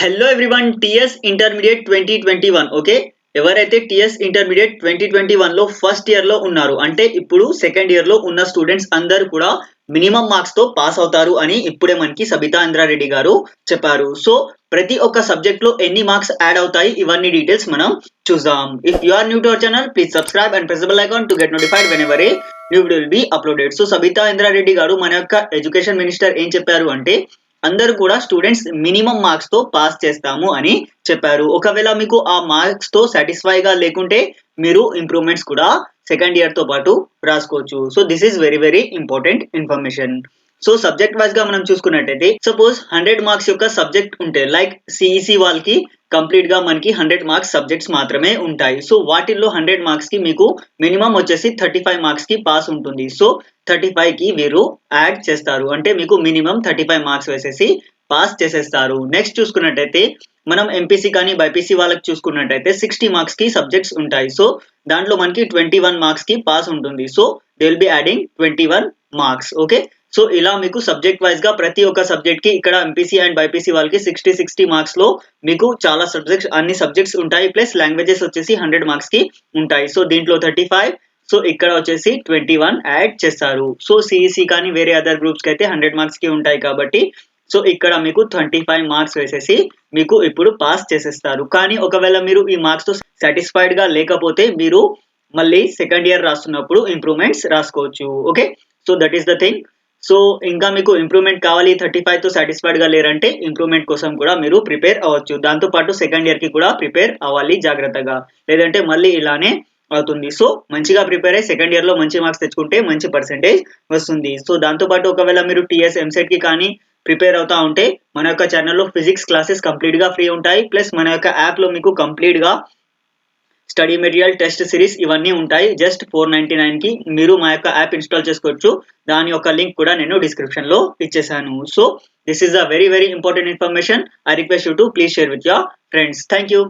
Hello everyone TS intermediate 2021 okay ఎవరైతే TS intermediate 2021 లో first year లో ఉన్నారు అంటే ఇప్పుడు సెకండ్ ఇయర్ లో ఉన్న స్టూడెంట్స్ అందరూ కూడా మినిమం మార్క్స్ తో పాస్ అవుతారు అని ఇప్పుడే మనకి సబితా ఇంద్రారెడ్డి గారు చెప్పారు. సో ప్రతి ఒక్క సబ్జెక్ట్ లో ఎన్ని మార్క్స్ యాడ్ అవుతాయి ఇవన్నీ డీటెయిల్స్ మనం చూద్దాం. If you are new to our channel please subscribe and press the bell icon to get notified whenever a new video will be uploaded. So Sabitha Indra Reddy గారు మన యొక్క ఎడ్యుకేషన్ మినిస్టర్ ఏం చెప్పారు అంటే అందరూ కూడా స్టూడెంట్స్ మినిమం మార్క్స్ తో పాస్ చేస్తాము అని చెప్పారు. ఒకవేళ మీకు ఆ మార్క్స్ తో సాటిస్ఫై గా లేకుంటే మీరు ఇంప్రూవ్మెంట్స్ కూడా సెకండ్ ఇయర్ తో పాటు రాసుకోవచ్చు. So this is very very important information. So subject wise గా మనం చూసుకున్నట్టయితే సపోజ్ 100 మార్క్స్ యొక్క సబ్జెక్ట్ ఉంటే లైక్ సిఈసి వాళ్ళకి కంప్లీట్ గా మనకి 100 మార్క్స్ సబ్జెక్ట్స్ మాత్రమే ఉంటాయి. సో వాటిల్లో 100 మార్క్స్ కి మీకు మినిమం వచ్చేసి 35 మార్క్స్ కి పాస్ ఉంటుంది. సో 35 కి మీరు యాడ్ చేస్తారు అంటే మీకు మినిమం 35 మార్క్స్ వేసేసి పాస్ చేసేస్తారు. నెక్స్ట్ చూసుకున్నట్టయితే మనం ఎంపీసీ కానీ బైపీసీ వాళ్ళకి చూసుకున్నట్టయితే 60 మార్క్స్ కి సబ్జెక్ట్స్ ఉంటాయి. సో దాంట్లో మనకి 21 మార్క్స్ కి పాస్ ఉంటుంది. So they will be adding 21 marks. Okay, so ఇలా మీకు సబ్జెక్ట్ వైజ్ గా ప్రతి ఒక్క సబ్జెక్ట్ కి ఇక్కడ ఎంపీసీ అండ్ బైపీసీ వాళ్ళకి 60 మార్క్స్ లో మీకు చాలా సబ్జెక్ట్స్ అన్ని సబ్జెక్ట్స్ ఉంటాయి. ప్లస్ లాంగ్వేజెస్ వచ్చేసి 100 మార్క్స్ కి ఉంటాయి. సో దీంట్లో 35, సో ఇక్కడ వచ్చేసి 21 యాడ్ చేస్తారు. సో సిఈసి కానీ వేరే అదర్ గ్రూప్స్ కి అయితే 100 మార్క్స్ కి ఉంటాయి కాబట్టి సో ఇక్కడ మీకు 25 మార్క్స్ వేసేసి మీకు ఇప్పుడు పాస్ చేసేస్తారు. కానీ ఒకవేళ మీరు ఈ మార్క్స్ తో సాటిస్ఫైడ్ గా లేకపోతే మీరు మళ్ళీ సెకండ్ ఇయర్ రాస్తున్నప్పుడు ఇంప్రూవ్మెంట్స్ రాసుకోవచ్చు. Okay, so that is the thing. So ఇంకా మీకు ఇంప్రూవ్మెంట్ కావాలి 35 తో సాటిస్ఫైడ్ గా లేరంటే ఇంప్రూవ్మెంట్ కోసం కూడా మీరు ప్రిపేర్ అవ్వచ్చు. దాంతో పాటు సెకండ్ ఇయర్ కి కూడా ప్రిపేర్ అవ్వాలి జాగ్రత్తగా, లేదంటే మళ్ళీ ఇలానే అవుతుంది. సో మంచిగా ప్రిపేర్ అయ్యి సెకండ్ ఇయర్ లో మంచి మార్క్స్ తెచ్చుకుంటే మంచి పర్సెంటేజ్ వస్తుంది. సో దాంతో పాటు ఒకవేళ మీరు టీఎస్ ఎంసెట్ కి కానీ ప్రిపేర్ అవుతా ఉంటే మన యొక్క ఛానల్లో ఫిజిక్స్ క్లాసెస్ కంప్లీట్ గా ఫ్రీ ఉంటాయి. ప్లస్ మన యొక్క యాప్ లో మీకు కంప్లీట్ గా స్టడీ మెటీరియల్ టెస్ట్ సిరీస్ ఇవన్నీ ఉంటాయి. జస్ట్ 499 కి మీరు మా యొక్క యాప్ ఇన్స్టాల్ చేసుకోవచ్చు. దాని యొక్క లింక్ కూడా నేను డిస్క్రిప్షన్ లో ఇచ్చేసాను. So this is a very very important information. I request you to please share with your friends. Thank you.